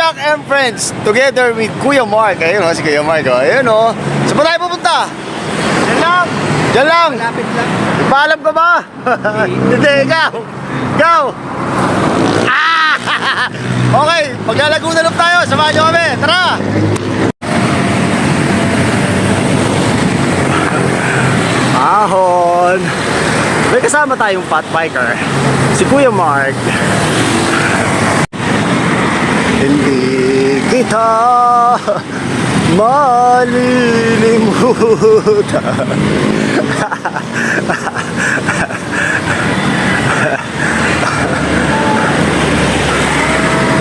Jack and Friends together with Kuya Mark. Ayun o, si Kuya Mark o. Ayun o. Saan ba tayo pupunta? Diyan lang. Diyan lang. Malapit lang. Ipaalam ka ba? Hindi, ikaw. Ikaw. Ah! Okay, maglalaguna lang tayo. Samahan nyo kami. Tara. Ahon. May kasama tayong fat biker. Si Kuya Mark. Hindi kita malilimutan.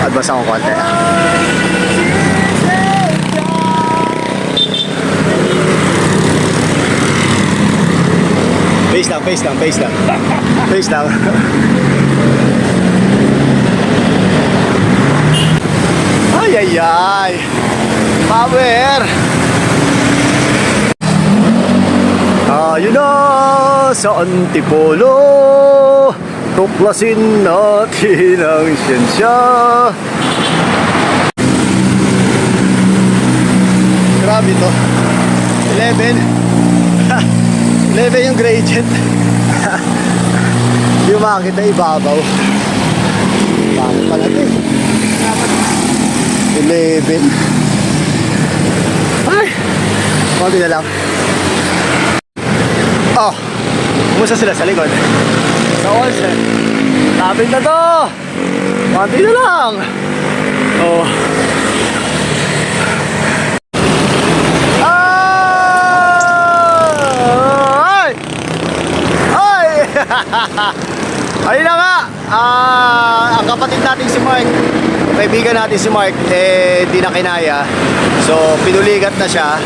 Advance ako konti. Face lang, face lang, face lang. Face lang. Ay, ay, ay. Power. Tayo na sa Antipolo. Tuklasin natin ang siyensya. Grabe to. 11. 11 yung gradient. Hindi mo makakita ibabaw. Bakit pala ito eh. 11. Ay! Konti na lang. Oh! Kumusta sila sa likod? Sa Olsen. Lapit na to! Konti na lang! Oh! Ay! Ay! Ayun na nga! Ang kapatid natin si Mark, kaibigan natin si Mark, di na kinaya. So, pinuligat na siya.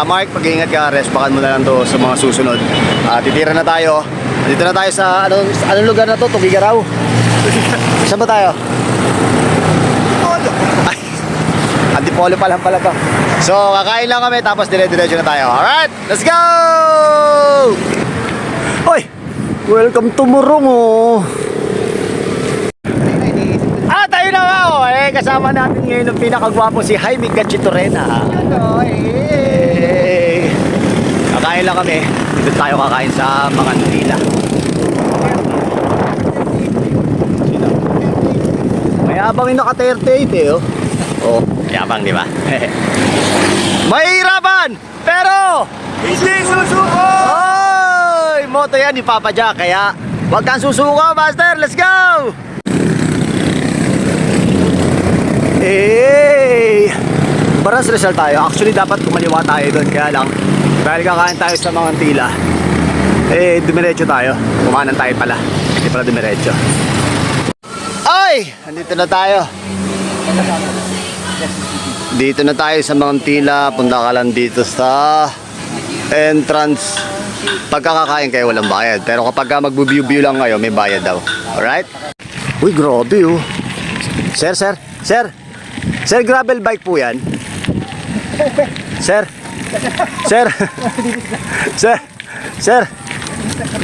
Mark, pag-iingat ka, respakan mo na lang to sa mga susunod. Titira na tayo. Dito na tayo sa, anong lugar na to? Tugigaraw? Saan ba tayo? Ay, Antipolo pa lang pala to. So, kakain lang kami, tapos dire-diretso na tayo. Alright, let's go! Hoy! Welcome to Morong, oh! Tayo na nga, oh! Kasama natin ngayon ang pinakagwapo si Jaime Gatchitorena. Hey! Kakain lang kami. Dito tayo kakain sa mga Manila. Mayabang yung naka-38 eh, oh. Oh, yabang, di ba? Mahirapan! Pero hindi susuko! Oy! Moto yan ni Papa Jack, kaya wag kang susuko, Master! Let's go! Hey! Paras Rizal tayo. Actually, dapat kumaliwa tayo doon. Kaya lang, dahil kakain tayo sa mga Antila, dumiretso tayo. Kumanan tayo pala. Hindi pala dumiretso. Ay! Andito na tayo. Dito na tayo sa mga Antila. Punta ka lang dito sa entrance. Pagkakakain kayo, walang bayad. Pero kapag mag-view lang kayo, may bayad daw. Alright? Uy, grabe oh. Sir, sir, sir. Sir, gravel bike po yan. Sir. Sir. Sir. Sir.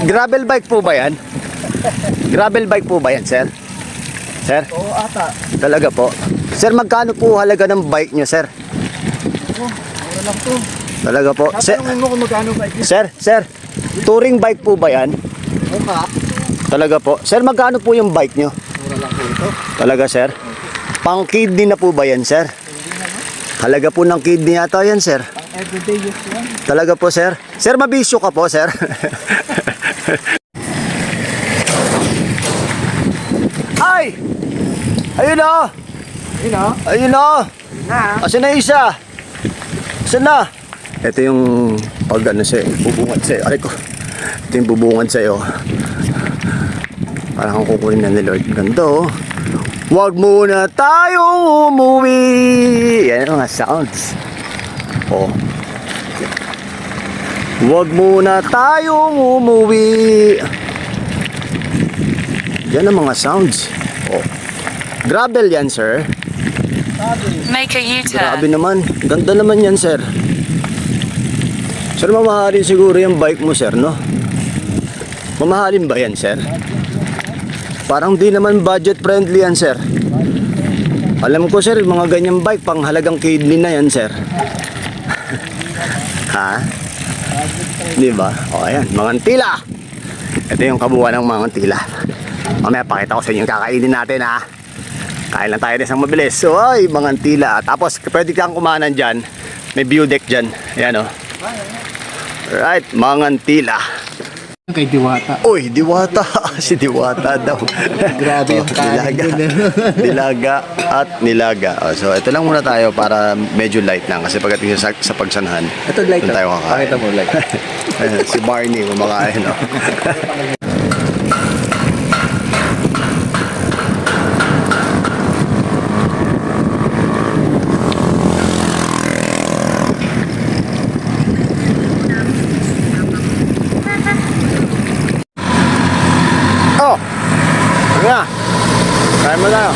Gravel bike po ba yan? Gravel bike po ba yan, sir? Sir? Oo, ata. Talaga po. Sir, magkano po halaga ng bike nyo, sir? Mura lang to. Talaga po. Sir, Tatanungin mo kung magkano bike niya. sir. Touring bike po ba yan? Mukha. Talaga po. Sir, magkano po yung bike nyo? Mura lang po ito. Talaga, sir? Pang kidney na po ba yan, sir? Halaga po ng kidney yata yan, sir. Ang everyday use yan. Talaga po, sir? Sir, mabisyo ka po, sir. Ay! Ayun na! Yun o. Ayun na! Na. Asan na isa? Asan na? Ito yung pag ano sa'yo, bubungad sa'yo. Aray ko. Ito yung bubungad sa'yo. Parang kang kukunin na ni Lord. Ganda oh. Huwag muna tayong umuwi. Yan ang mga sounds. Oh. Huwag muna tayong umuwi. Yan ang mga sounds. Oh. Gravel yan, sir. Make a U-turn. Grabe naman. Ganda naman yan, sir. Sir, mamahalin siguro yung bike mo, sir, no? Mamahalin ba yan, sir? Parang di naman budget friendly yan, sir. Alam ko sir, mga ganyang bike pang halagang kidney na yan sir. Ha? Di ba? O ayan, Mangantila. Ito yung kabuuan ng Mangantila. Mamaya pakita ko sa inyo yung kakainin natin ha. Kain lang tayo isang mabilis. So ay, Mangantila. Tapos pwede kang kumanan dyan. May view deck dyan. Ayan o. Right, Mangantila. Kay Diwata. Uy, Diwata. Si Diwata daw. Grabe yung kanin Dilaga. dun. Dilaga at nilaga. Oh, so ito lang muna tayo para medyo light lang. Kasi pagdating sa pagsanhan, Ito light doon tayo lang. kakain. Pakita mo light. Ayan, si Barney kumakain. No? Oh! Ano na? Kain mo tayo.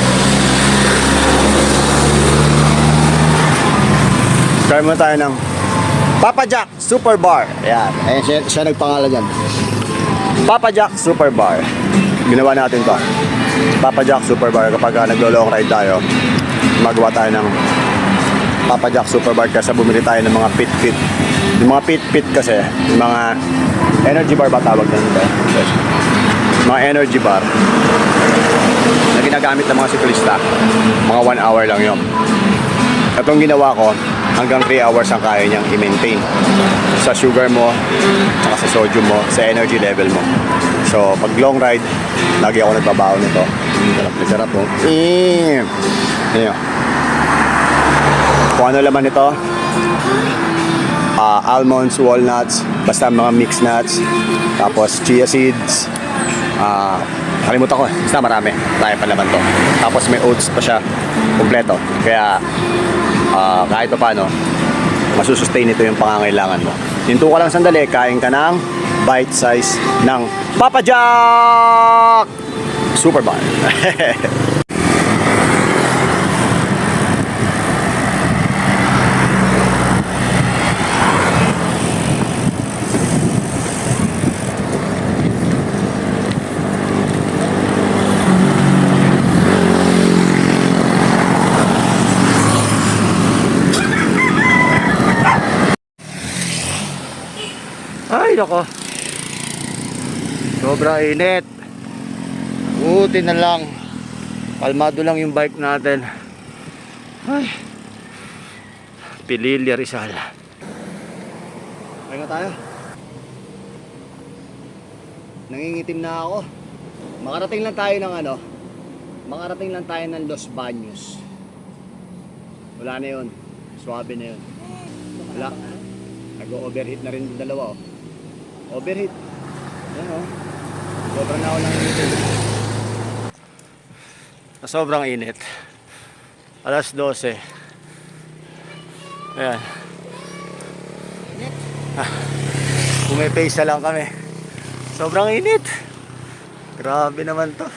Kain mo tayo ng Papa Jack Super Bar. Ayan. Ayan siya nagpangalan yan. Papa Jack Super Bar. Ginawa natin to. Papa Jack Super Bar. Kapag naglo-long ride tayo, magawa tayo ng Papa Jack Super Bar kasi bumili tayo ng mga pit-pit. Yung mga pit-pit kasi, yung mga energy bar ba tawag na nito? Mga energy bar na ginagamit ng mga siklista. Mga 1 hour lang yun. Itong ginawa ko, hanggang 3 hours ang kaya niyang i-maintain sa sugar mo, saka sa sodium mo, sa energy level mo. So, pag long ride, lagi ako nagbabaon nito. Sarap po. Ayan. Kung ano laman nito, almonds, walnuts, basta mga mixed nuts, tapos chia seeds, kalimutan ko, basta marami. Tayo pa naman to. Tapos may oats pa siya, kompleto. Kaya, kahit pa paano, masusustain ito yung pangangailangan mo. Hinto ka lang sandali, kain ka ng bite size ng Papa Jack Super Bar. Ay, nako. Sobra init. Buti na lang. Kalmado lang yung bike natin. Ay. Pililya Rizal. Kaya nga tayo. Nangingitim na ako. Makarating lang tayo ng ano. Makarating lang tayo ng Los Baños. Wala na yun. Swabe na yun. Wala. Nag-overheat na rin yung dalawa oh. Overheat. Ayan o. Sobrang na ako lang init. Sobrang init. Alas 12. Ayan. Pumipaysa lang kami. Sobrang init. Grabe naman to.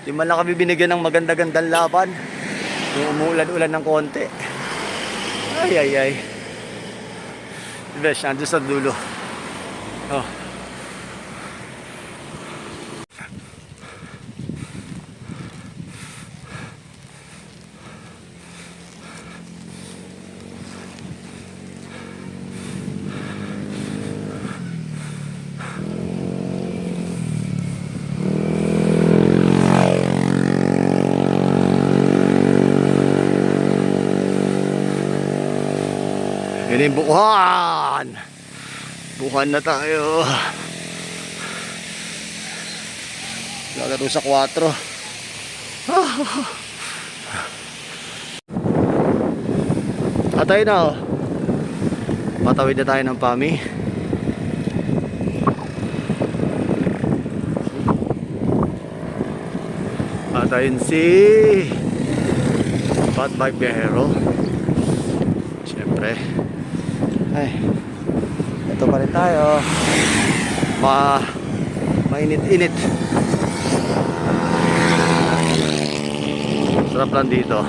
Di man lang kami binigyan ng maganda-gandang laban. Yung umuulan-ulan ng konti. Ay ay ay. Besh, nandun sa dulo. Oh. Yan yung bukuhan. Bukuhan na tayo. Lagaro sa 4. Atay na oh. Patawid na tayo ng Pami. Atayin si Fat Bike Viajero. Siyempre. Ay, ito pa rin tayo. Mainit-init. Sarap lang dito.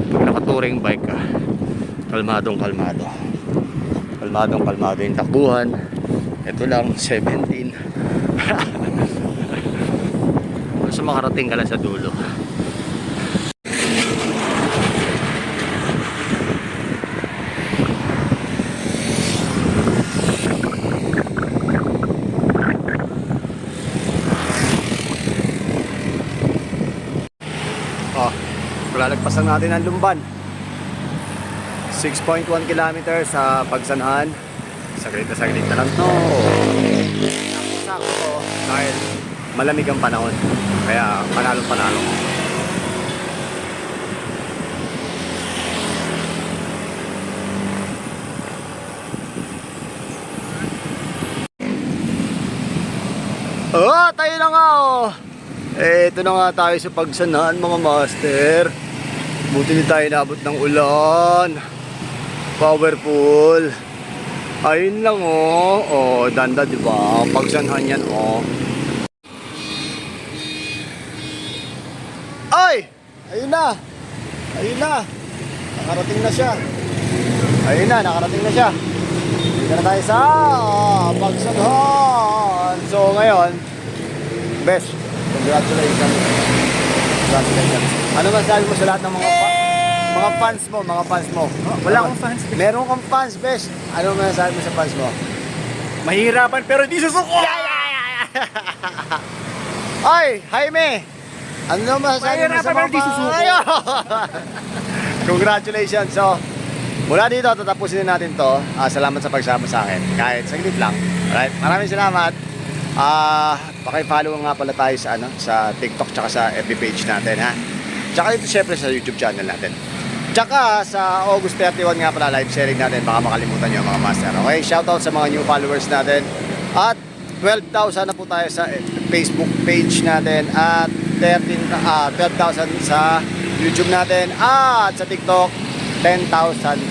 Pag nakaturing bike ka, kalmadong kalmado. Kalmadong kalmado yung takbuhan. Ito lang, 17. Basta makarating ka lang sa dulo. Lalapas lang natin ang Lumban. 6.1 kilometers sa Pagsanhan. Saglit na lang to. Sakto dahil malamig ang panahon. Kaya panalo. Tayo na nga oh. Ito na nga tayo sa Pagsanhan mga master. Buti di tayo nabot ng ulan. Powerful. Ayun lang oh. Oh, danda di ba? Pagsanhan yan oh. Ay! Ayun na. Nakarating na siya. Nakarating na siya. Dito na tayo sa Pagsanhan. So ngayon, best. Congratulations. Ano masabi mo sa lahat ng mga fans mo? Wala akong fans. Meron kang fans, best. Ano masasabi mo sa fans mo? Mahirapan pero di susuko! Ay, Jaime! Ano masasabi mo sa Mahirapan pero di susuko. Ayun! Congratulations. So, mula dito, tatapusin na natin to. Salamat sa pagsama sa akin. Kahit saglit lang. Alright? Maraming salamat. Paki-follow nga pala tayo sa sa TikTok tsaka sa FB page natin ha. Tsaka dito syempre sa YouTube channel natin. Tsaka sa August 31 nga pala live sharing natin, baka makalimutan niyo mga master. Okay, shoutout sa mga new followers natin. At 12,000 na po tayo sa Facebook page natin at 12,000 sa YouTube natin at sa TikTok 10,000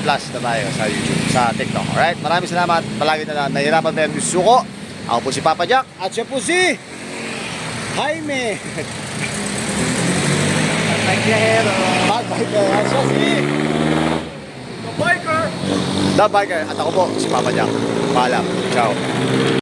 plus na tayo sa YouTube, sa TikTok. Alright, maraming salamat. Palagi na nahihirapan tayo yung suko. Ako po si Papa Jack at siya po si Jaime. Nagjahero. Biker. At siya si Biker! The Biker. At ako po si Papa Jack. Paalam. Ciao.